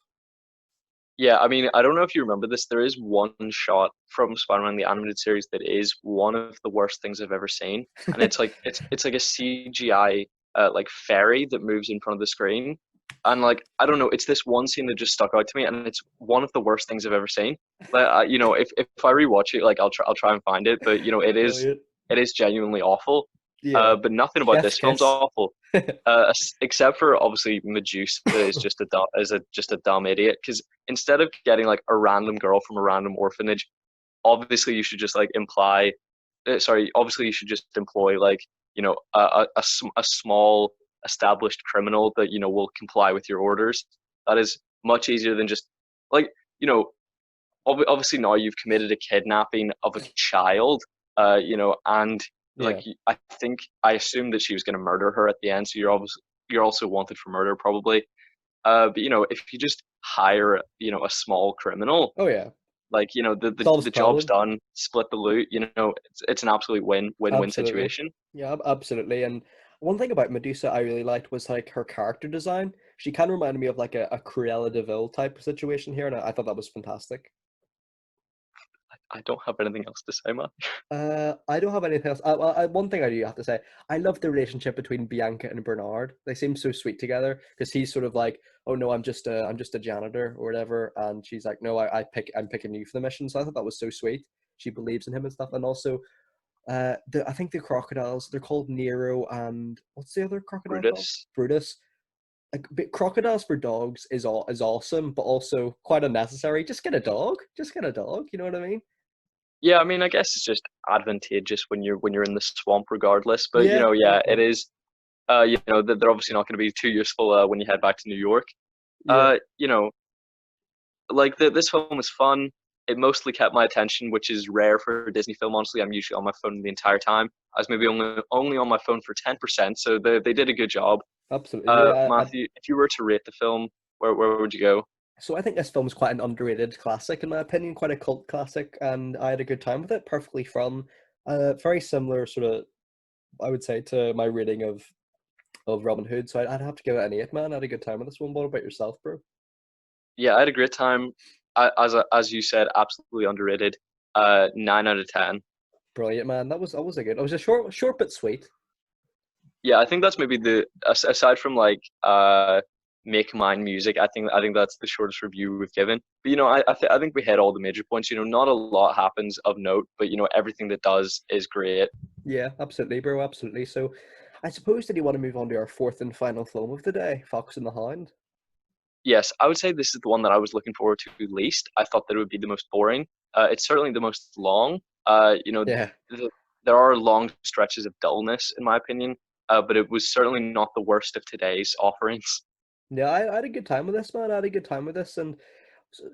Yeah, I mean, I don't know if you remember this. There is one shot from Spider-Man the animated series that is one of the worst things I've ever seen, and it's like a CGI like fairy that moves in front of the screen, and like I don't know, it's this one scene that just stuck out to me, and it's one of the worst things I've ever seen. Like, if I rewatch it, like I'll try and find it, but Brilliant. it is genuinely awful. Yeah. But nothing about Chef's this film's kiss. awful except for obviously Medusa is just a dumb idiot. Because instead of getting like a random girl from a random orphanage, obviously you should just like obviously you should just employ like a small established criminal that will comply with your orders. That is much easier than just like you know obviously now you've committed a kidnapping of a child, and like Yeah. I assumed that she was going to murder her at the end, so you're also wanted for murder probably. But if you just hire a small criminal, Oh yeah. like Solves the job's problem. done, split the loot. It's an absolute win-win Absolutely. situation. Yeah, absolutely. And one thing about Medusa I really liked was like her character design. She kind of reminded me of like a Cruella de Vil type of situation here, and I thought that was fantastic. I don't have anything else to say, man. I don't have anything else. One thing I do have to say, I love the relationship between Bianca and Bernard. They seem so sweet together because he's sort of like, oh no, I'm just a janitor or whatever, and she's like, no, I'm picking you for the mission. So I thought that was so sweet. She believes in him and stuff, and also, I think the crocodiles, they're called Nero and what's the other crocodile called? Brutus. Brutus. Like, but crocodiles for dogs is awesome, but also quite unnecessary. Just get a dog. Just get a dog. You know what I mean? Yeah, I mean, I guess it's just advantageous when you're in the swamp, regardless. But Yeah, fair yeah, it point. is. They're obviously not going to be too useful when you head back to New York. Yeah. You know, like this film was fun. It mostly kept my attention, which is rare for a Disney film. Honestly, I'm usually on my phone the entire time. I was maybe only on my phone for 10%, so they did a good job. Absolutely. Yeah. Matthew, if you were to rate the film, where would you go? So I think this film's quite an underrated classic, in my opinion, quite a cult classic, and I had a good time with it. Perfectly fun, very similar sort of, I would say, to my rating of Robin Hood. So I'd have to give it an 8, man. I had a good time with this one. What about yourself, bro? Yeah, I had a great time. As you said, absolutely underrated. 9 out of 10. Brilliant, man. That was a good. It was a short but sweet. Yeah, I think that's maybe aside from like make mine music. I think that's the shortest review we've given. But I think we hit all the major points. Not a lot happens of note, but everything that does is great. Yeah, absolutely, bro. Absolutely. So, I suppose that you want to move on to our fourth and final film of the day, Fox and the Hound. Yes, I would say this is the one that I was looking forward to least. I thought that it would be the most boring. It's certainly the most long. Yeah. There are long stretches of dullness, in my opinion, but it was certainly not the worst of today's offerings. Yeah, I had a good time with this, man. I had a good time with this, and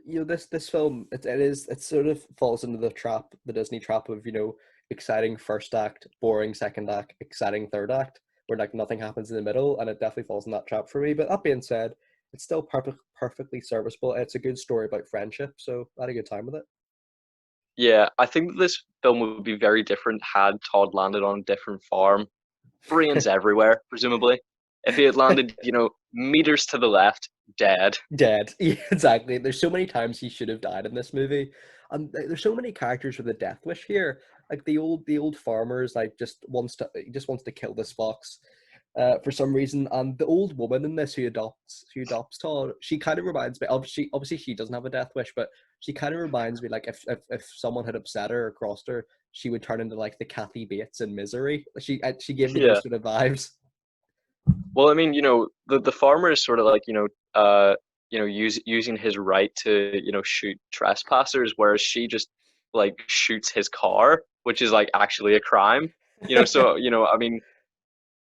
this film, it sort of falls into the Disney trap of exciting first act, boring second act, exciting third act, where like nothing happens in the middle, and it definitely falls in that trap for me. But that being said, it's still perfectly serviceable. It's a good story about friendship, so I had a good time with it. Yeah, I think that this film would be very different had Todd landed on a different farm. Brains everywhere, presumably. If he had landed, meters to the left, dead. Dead. Yeah, exactly. There's so many times he should have died in this movie. And there's so many characters with a death wish here. Like the old farmer is like just wants to kill this fox, for some reason. And the old woman in this who adopts Todd, she kind of reminds me. Obviously she doesn't have a death wish, but she kind of reminds me like if someone had upset her or crossed her, she would turn into like the Kathy Bates in Misery. She gave me Yeah. those sort of vibes. Well, I mean, the farmer is sort of like, using his right to, shoot trespassers, whereas she just like shoots his car, which is like actually a crime. So, I mean,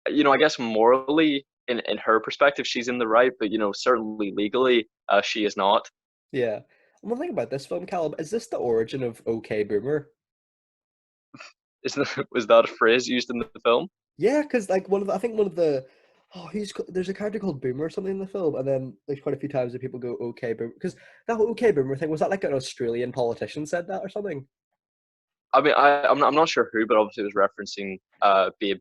I guess morally in her perspective, she's in the right, but certainly legally, she is not. Yeah. And one thing about this film, Callum, is this the origin of OK Boomer? Was that a phrase used in the film? Yeah, because like I think one of the, there's a character called Boomer or something in the film, and then there's quite a few times that people go OK Boomer, because that whole OK Boomer thing, was that like an Australian politician said that or something? I mean, I'm not sure who, but obviously it was referencing the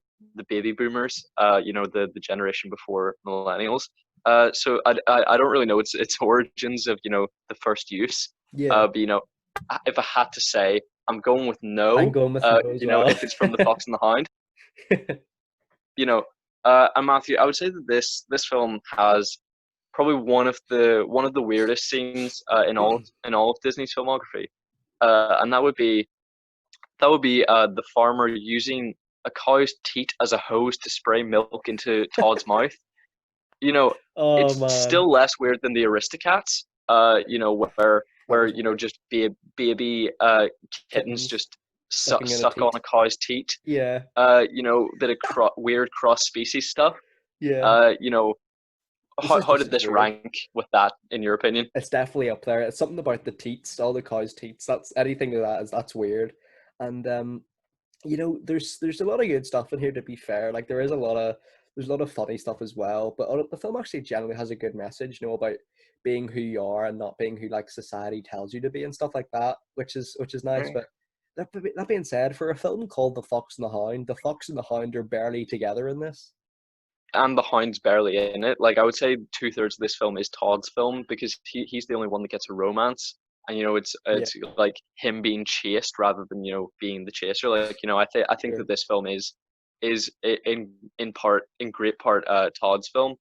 baby boomers, the generation before millennials. So I don't really know its origins of the first use. Yeah, But if I had to say, I'm going with I'm no. going with no as well. If it's from the Fox and the Hound, you know, and Matthew, I would say that this film has probably one of the weirdest scenes in all of Disney's filmography, and that would be the farmer using a cow's teat as a hose to spray milk into Todd's mouth. You know, Oh it's man, still less weird than the Aristocats. that Where was weird. just baby kittens Kittens just sucking in a suck on teat. a cow's teat. Yeah, Bit of weird cross species stuff. yeah. Uh, you know, This is how this did is this weird. rank with that in your opinion? It's definitely up there. It's something about the teats, all the cows' teats. That's anything to that is that's weird. And there's a lot of good stuff in here. To be fair, like there's a lot of funny stuff as well. But the film actually generally has a good message, about being who you are and not being who like society tells you to be and stuff like that, which is nice. But that being said, for a film called The Fox and the Hound, the Fox and the Hound are barely together in this. And the Hound's barely in it. Like I would say, 2/3 of this film is Todd's film because he's the only one that gets a romance, and Yeah, it's like him being chased rather than being the chaser. Like I think sure. that this film is in great part Todd's film.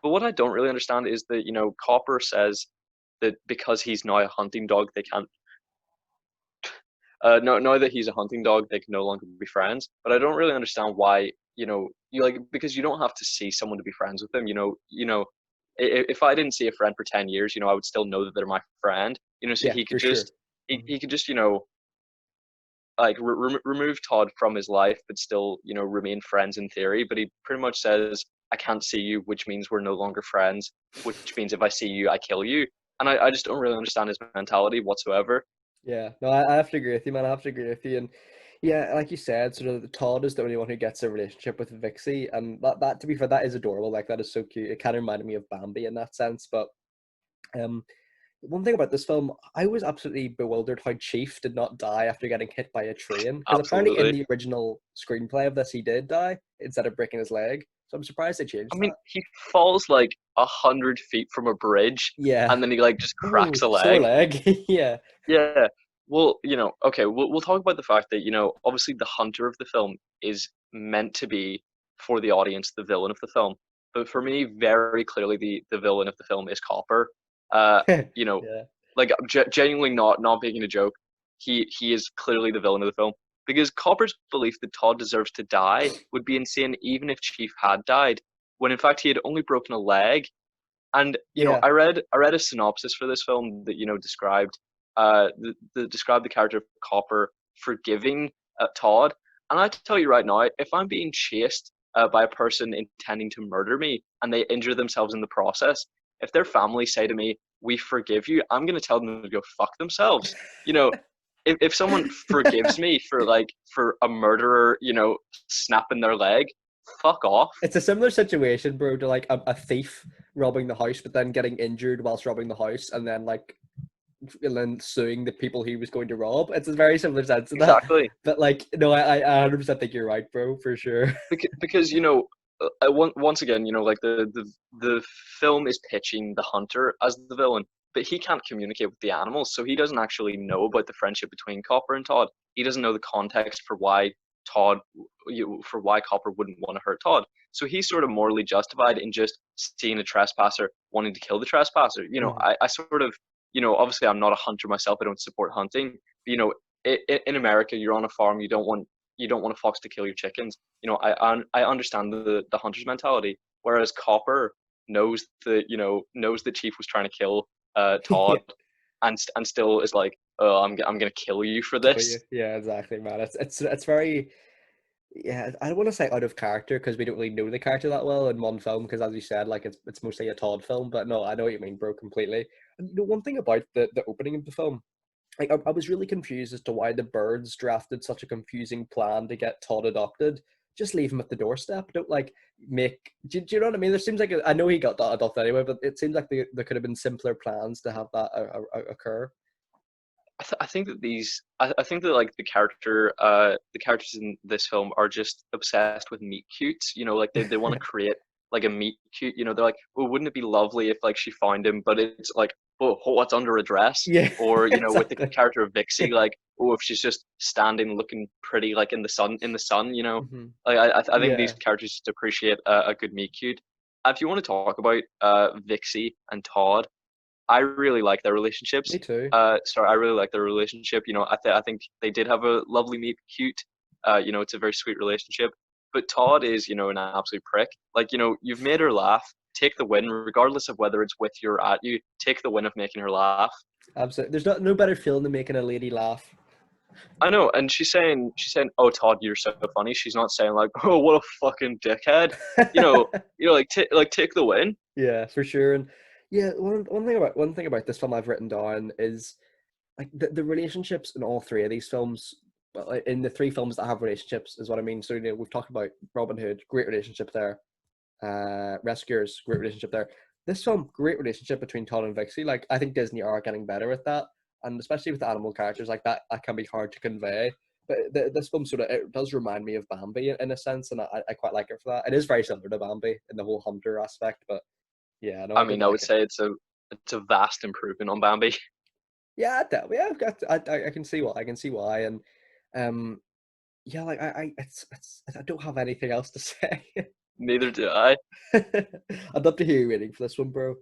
But what I don't really understand is that Copper says that because he's now a hunting dog, they can't. No, now that he's a hunting dog, they can no longer be friends. But I don't really understand why. You like because you don't have to see someone to be friends with them. If I didn't see a friend for 10 years, I would still know that they're my friend. So Yeah, for sure. he could just like remove Todd from his life, but still remain friends in theory. But he pretty much says, "I can't see you," which means we're no longer friends. Which means if I see you, I kill you. And I just don't really understand his mentality whatsoever. Yeah, no, I have to agree with you, man. I have to agree with you, and Yeah, like you said, sort of Todd is the only one who gets a relationship with Vixie, and that to be fair, that is adorable. Like that is so cute. It kind of reminded me of Bambi in that sense. But um, one thing about this film, I was absolutely bewildered how Chief did not die after getting hit by a train, because apparently in Absolutely. the original screenplay of this, he did die instead of breaking his leg. So I'm surprised they changed I mean, that. he falls like 100 feet from a bridge, Yeah. and then he like just cracks Ooh, a sore leg. leg. Yeah. Yeah. Well, okay, we'll talk about the fact that, obviously the hunter of the film is meant to be, for the audience, the villain of the film. But for me, very clearly, the villain of the film is Copper. You know, Yeah. like genuinely not making a joke. He is clearly the villain of the film because Copper's belief that Todd deserves to die would be insane even if Chief had died, when in fact he had only broken a leg. And Yeah. I read a synopsis for this film that described described the character of Copper forgiving Todd. And I tell you right now, if I'm being chased by a person intending to murder me and they injure themselves in the process, if their family say to me, "We forgive you," I'm gonna tell them to go fuck themselves. You know, if someone forgives me for a murderer, snapping their leg, fuck off. It's a similar situation, bro, to like a thief robbing the house, but then getting injured whilst robbing the house, and then suing the people he was going to rob. It's a very similar sense to that. Exactly. But like, no, I 100% think you're right, bro, for sure. Because once again, like the film is pitching the hunter as the villain, but he can't communicate with the animals, so he doesn't actually know about the friendship between Copper and Todd. He doesn't know the context for why Todd, for why Copper wouldn't want to hurt Todd. So he's sort of morally justified in just seeing a trespasser, wanting to kill the trespasser. Mhm. I sort of, obviously I'm not a hunter myself. I don't support hunting. But, in America, you're on a farm. You don't want a fox to kill your chickens. I understand the hunter's mentality, whereas Copper knows that Chief was trying to kill Todd, Yeah, and still is like, oh, I'm gonna kill you for kill you. this. Yeah, exactly, man. It's very, yeah. I don't want to say out of character because we don't really know the character that well in one film. Because as you said, like it's mostly a Todd film. But no, I know what you mean, bro, completely. And one thing about the opening of the film, like I was really confused as to why the birds drafted such a confusing plan to get Todd adopted. Just leave him at the doorstep. Don't like make. Do you know what I mean? There seems like I know he got that adopted anyway, but it seems like there could have been simpler plans to have that occur. I think that I think that like the characters in this film are just obsessed with meet cutes. Like they want to create like a meet cute. They're like, oh, wouldn't it be lovely if like she found him? But it's like, oh, what's under a dress? Yeah, Or with the exactly. character of Vixie, like, oh, if she's just standing looking pretty like in the sun. Hmm. Like I think these Yeah, characters just appreciate a good meet cute. If you want to talk about Vixie and Todd, I really like their relationships. me too. Sorry, I really like their relationship. I think they did have a lovely meet cute. It's a very sweet relationship. But Todd is, an absolute prick. Like, you've made her laugh. Take the win, regardless of whether it's with you or at you. Take the win of making her laugh. Absolutely. There's no better feeling than making a lady laugh. I know, and she's saying, "Oh, Todd, you're so funny." She's not saying like, "Oh, what a fucking dickhead." Like take the win. Yeah, for sure. And yeah, one thing about this film I've written down is like the relationships in all three of these films. Well, like, in the three films that have relationships is what I mean. So we've talked about Robin Hood, great relationship there. Rescuers, great relationship there. This film, great relationship between Todd and Vixie. Like I think Disney are getting better at that, and especially with the animal characters like that, that can be hard to convey. But this film sort of it does remind me of Bambi in a sense, and I quite like it for that. It is very similar to Bambi in the whole hunter aspect, but yeah, no, I I did mean, I would like it. say it's a vast improvement on Bambi. Yeah, yeah, I've got, I can see why, I can see why, and um, yeah, like I don't have anything else to say. Neither do I. I'd love to hear you rating for this one, bro.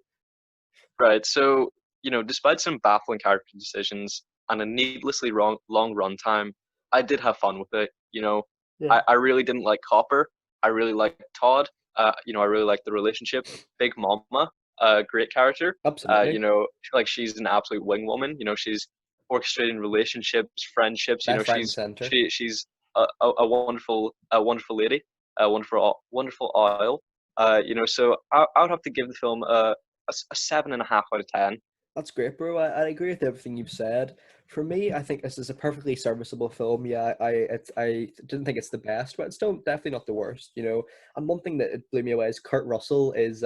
Right. So, despite some baffling character decisions and a needlessly long runtime, I did have fun with it. Yeah, I really didn't like Copper. I really liked Todd. I really liked the relationship. Big Mama, great character. absolutely. Like she's an absolute wing woman. She's orchestrating relationships, friendships. Left, right, and center. She's a wonderful lady, a wonderful oil. So I would have to give the film a 7.5 out of 10. That's great, bro. I agree with everything you've said. For me, I think this is a perfectly serviceable film. Yeah, I didn't think it's the best, but it's still definitely not the worst. And one thing that blew me away is Kurt Russell is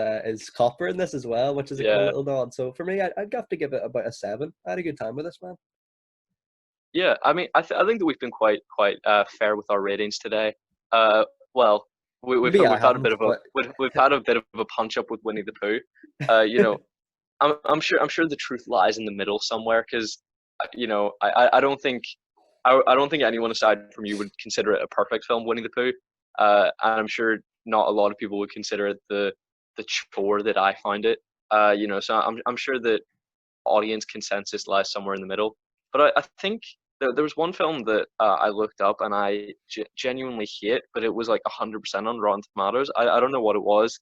Copper in this as well, which is a cool Yeah, little nod. So for me, I'd have to give it about a 7. I had a good time with this, man. yeah. I mean, I think that we've been quite fair with our ratings today. Uh, well, Maybe I we've had a bit haven't, of a but we've had a bit of a punch up with Winnie the Pooh. You know, I'm sure the truth lies in the middle somewhere because I don't think I don't think anyone aside from you would consider it a perfect film, Winnie the Pooh. And I'm sure not a lot of people would consider it the chore that I find it. So I'm sure that audience consensus lies somewhere in the middle. But I think there was one film that I looked up and I genuinely hate, but it was like 100% on Rotten Tomatoes. I don't know what it was.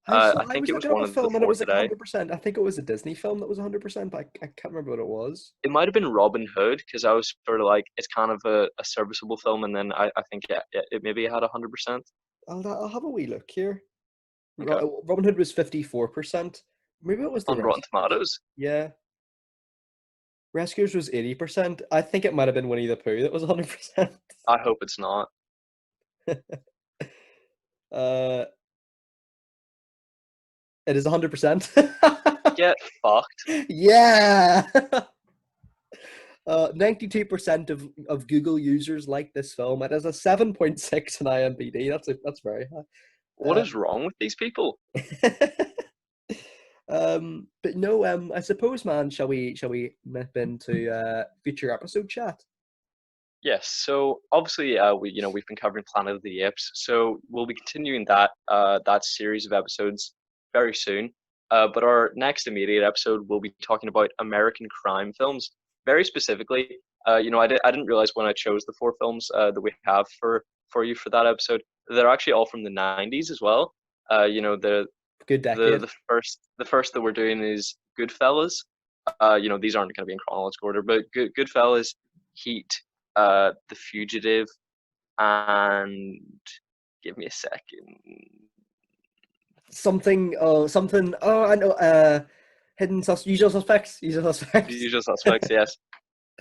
I I think was it was looking up one a of the film and it four was like today. 100%. I think it was a Disney film that was 100%, but I can't remember what it was. It might have been Robin Hood because I was sort of like it's kind of a serviceable film, and then I think it maybe had 100%. I'll have a wee look here. Okay, Robin Hood was 54%. Maybe it was the on Rotten Rescuers. Tomatoes. Yeah. Rescuers was 80%. I think it might have been Winnie the Pooh that was 100%. I hope it's not. Uh, it is 100%. Get fucked. Yeah. 92% of Google users like this film. It has a 7.6 on IMDb. That's very What high. is wrong with these people? But no, I suppose, man, shall we nip into future episode chat? Yes. So obviously, we've been covering Planet of the Apes, so we'll be continuing that series of episodes very soon. But our next immediate episode, we'll be talking about American crime films, very specifically. I didn't realize when I chose the four films that we have for you for that episode, they're actually all from the '90s as well. The Good the decade. the first that we're doing is Goodfellas. These aren't going to be in chronological order, but Goodfellas, Heat, The Fugitive, and give me a second. Something. Oh, something. Oh, I know. Usual suspects. Usual The suspects. Usual Suspects. Yes,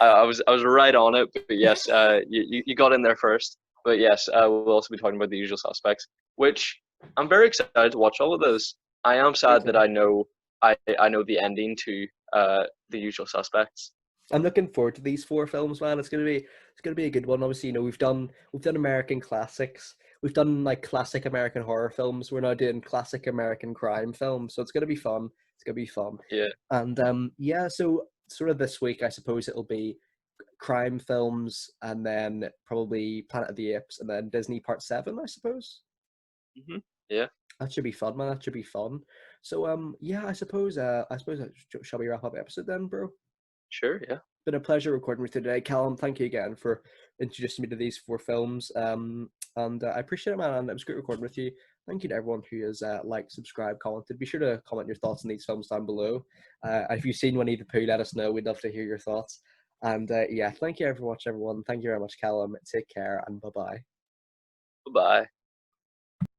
I was right on it, but yes, you got in there first. But yes, we'll also be talking about The Usual Suspects, which I'm very excited to watch all of those. I am Me sad that too. I know the ending to The Usual Suspects. I'm looking forward to these 4 films, man. It's gonna be a good one. Obviously, we've done American classics. We've done like classic American horror films. We're now doing classic American crime films. So it's gonna be fun. It's gonna be fun. Yeah, And yeah, so sort of this week, I suppose it'll be crime films, and then probably Planet of the Apes, and then Disney Part 7, I suppose. yeah, That should be fun, man. That should be fun. So yeah, shall we wrap up the episode then, bro? sure, yeah. Been a pleasure recording with you today, Callum. Thank you again for introducing me to these 4 films. And I appreciate it, man. And it was great recording with you. Thank you to everyone who has liked, subscribed, commented. Be sure to comment your thoughts on these films down below. If you've seen Winnie the Pooh, let us know. We'd love to hear your thoughts. And yeah, thank you very much, everyone. Thank you very much, Callum. Take care and bye bye. Bye bye.